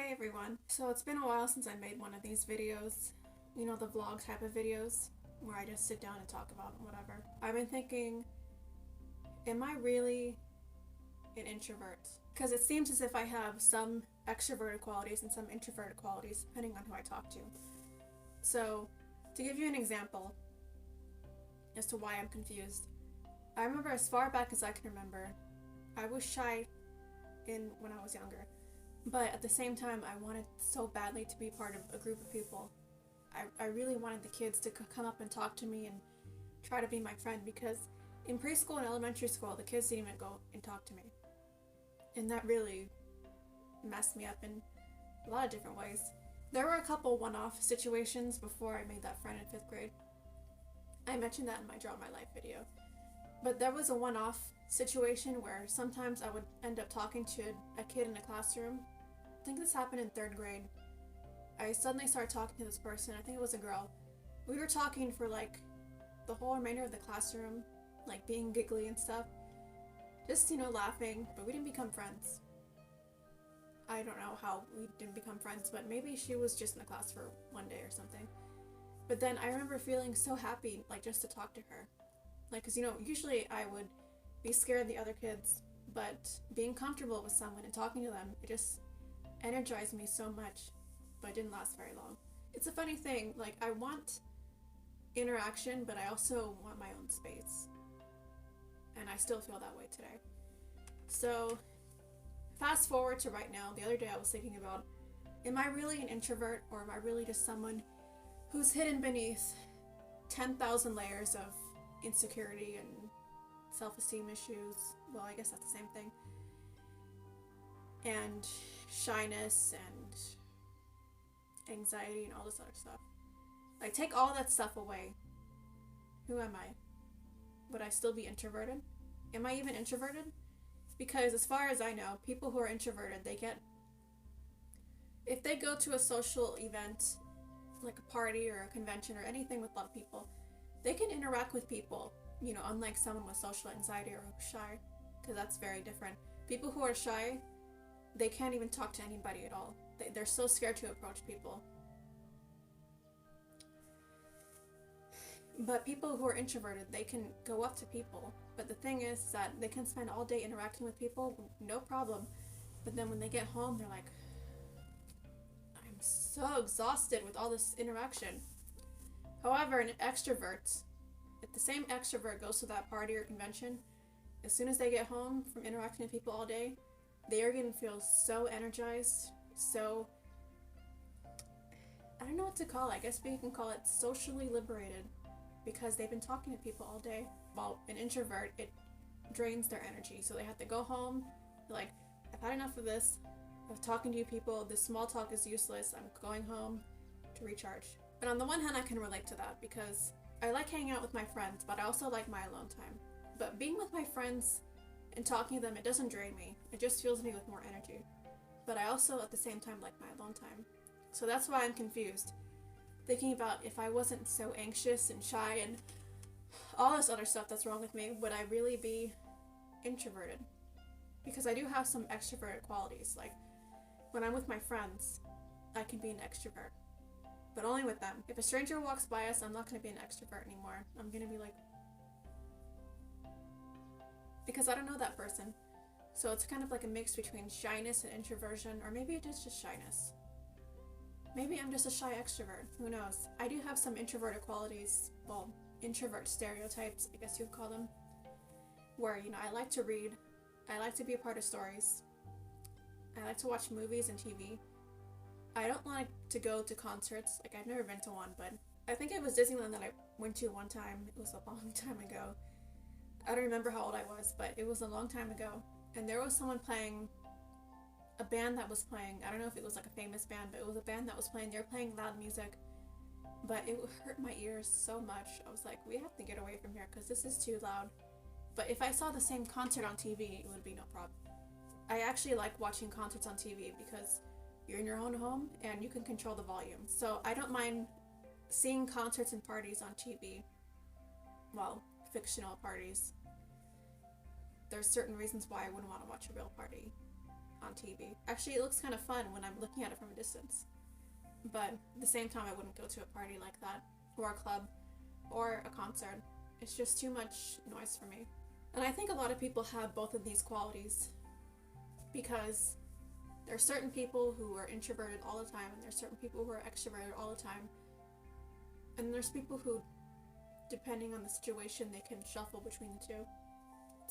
Hey everyone. So it's been a while since I made one of these videos. You know, the vlog type of videos where I just sit down and talk about whatever. I've been thinking, am I really an introvert? Because it seems as if I have some extroverted qualities and some introverted qualities depending on who I talk to. So, to give you an example as to why I'm confused, I remember as far back as I can remember, I was shy when I was younger. But at the same time, I wanted so badly to be part of a group of people. I really wanted the kids to come up and talk to me and try to be my friend because in preschool and elementary school, the kids didn't even go and talk to me. And that really messed me up in a lot of different ways. There were a couple one-off situations before I made that friend in 5th grade. I mentioned that in my Draw My Life video. But there was a one-off situation where sometimes I would end up talking to a kid in a classroom. I think this happened in 3rd grade. I suddenly started talking to this person. I think it was a girl. We were talking for like the whole remainder of the classroom, like being giggly and stuff. Just, laughing, but we didn't become friends. I don't know how we didn't become friends, but maybe she was just in the class for one day or something. But then I remember feeling so happy, like just to talk to her. Like, cause usually I would be scared of the other kids, but being comfortable with someone and talking to them, it just energized me so much, but it didn't last very long. It's a funny thing, like I want interaction, but I also want my own space. And I still feel that way today. So, fast forward to right now, the other day I was thinking about, am I really an introvert or am I really just someone who's hidden beneath 10,000 layers of insecurity and self-esteem issues? Well, I guess that's the same thing. And shyness and anxiety and all this other stuff. Like, take all that stuff away. Who am I? Would I still be introverted? Am I even introverted? Because as far as I know, people who are introverted, if they go to a social event, like a party or a convention or anything with a lot of people, they can interact with people, unlike someone with social anxiety or who's shy, because that's very different. People who are shy, they can't even talk to anybody at all. They're so scared to approach people. But people who are introverted, they can go up to people. But the thing is that they can spend all day interacting with people, no problem. But then when they get home, they're like, I'm so exhausted with all this interaction. However, an extrovert, if the same extrovert goes to that party or convention, as soon as they get home from interacting with people all day, they are going to feel so energized, so, I don't know what to call it. I guess we can call it socially liberated, because they've been talking to people all day. While an introvert, it drains their energy, so they have to go home, like, I've had enough of this, of talking to you people, this small talk is useless, I'm going home to recharge. But on the one hand, I can relate to that, because I like hanging out with my friends, but I also like my alone time. But being with my friends and talking to them, it doesn't drain me, it just fills me with more energy. But I also, at the same time, like my alone time. So that's why I'm confused. Thinking about if I wasn't so anxious and shy and all this other stuff that's wrong with me, would I really be introverted? Because I do have some extroverted qualities. Like, when I'm with my friends, I can be an extrovert. But only with them. If a stranger walks by us, I'm not going to be an extrovert anymore. I'm going to be like... because I don't know that person. So it's kind of like a mix between shyness and introversion, or maybe it is just shyness. Maybe I'm just a shy extrovert, who knows? I do have some introverted qualities, well, introvert stereotypes, I guess you'd call them, where, I like to read, I like to be a part of stories, I like to watch movies and TV. I don't like to go to concerts, like I've never been to one, but I think it was Disneyland that I went to one time. It was a long time ago. I don't remember how old I was, but it was a long time ago, and there was someone playing a band that was playing, I don't know if it was like a famous band, but it was a band that was playing, they were playing loud music, but it hurt my ears so much. I was like, we have to get away from here because this is too loud. But if I saw the same concert on TV, it would be no problem. I actually like watching concerts on TV because you're in your own home and you can control the volume. So I don't mind seeing concerts and parties on TV. Well, fictional parties. There's certain reasons why I wouldn't want to watch a real party. on TV. Actually, it looks kind of fun when I'm looking at it from a distance. But at the same time, I wouldn't go to a party like that, or a club, or a concert. It's just too much noise for me. And I think a lot of people have both of these qualities, because there are certain people who are introverted all the time, and there's certain people who are extroverted all the time. And there's people who, depending on the situation, they can shuffle between the two.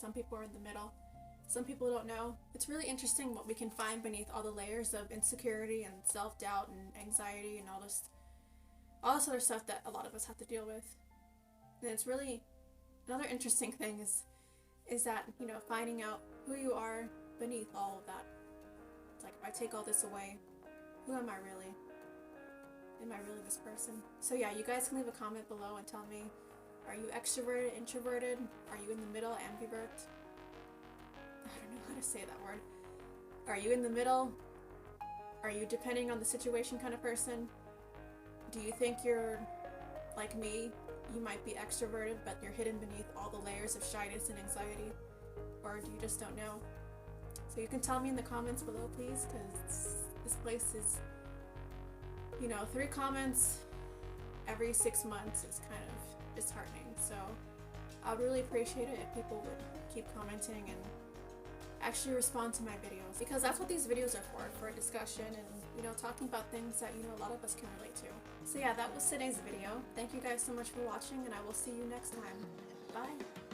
Some people are in the middle. Some people don't know. It's really interesting what we can find beneath all the layers of insecurity and self-doubt and anxiety and all this other stuff that a lot of us have to deal with. And it's really, another interesting thing is that, you know, finding out who you are beneath all of that. It's like, if I take all this away, who am I really? Am I really this person? So yeah, you guys can leave a comment below and tell me, are you extroverted, introverted? Are you in the middle, ambivert? I don't know how to say that word. Are you in the middle? Are you depending on the situation kind of person? Do you think you're like me? You might be extroverted, but you're hidden beneath all the layers of shyness and anxiety? Or do you just don't know? So you can tell me in the comments below, please, because this place is, you know, 3 comments every 6 months is kind of disheartening. So I would really appreciate it if people would keep commenting and actually respond to my videos, because that's what these videos are for a discussion and, you know, talking about things that, you know, a lot of us can relate to. So yeah, that was today's video. Thank you guys so much for watching, and I will see you next time. Bye!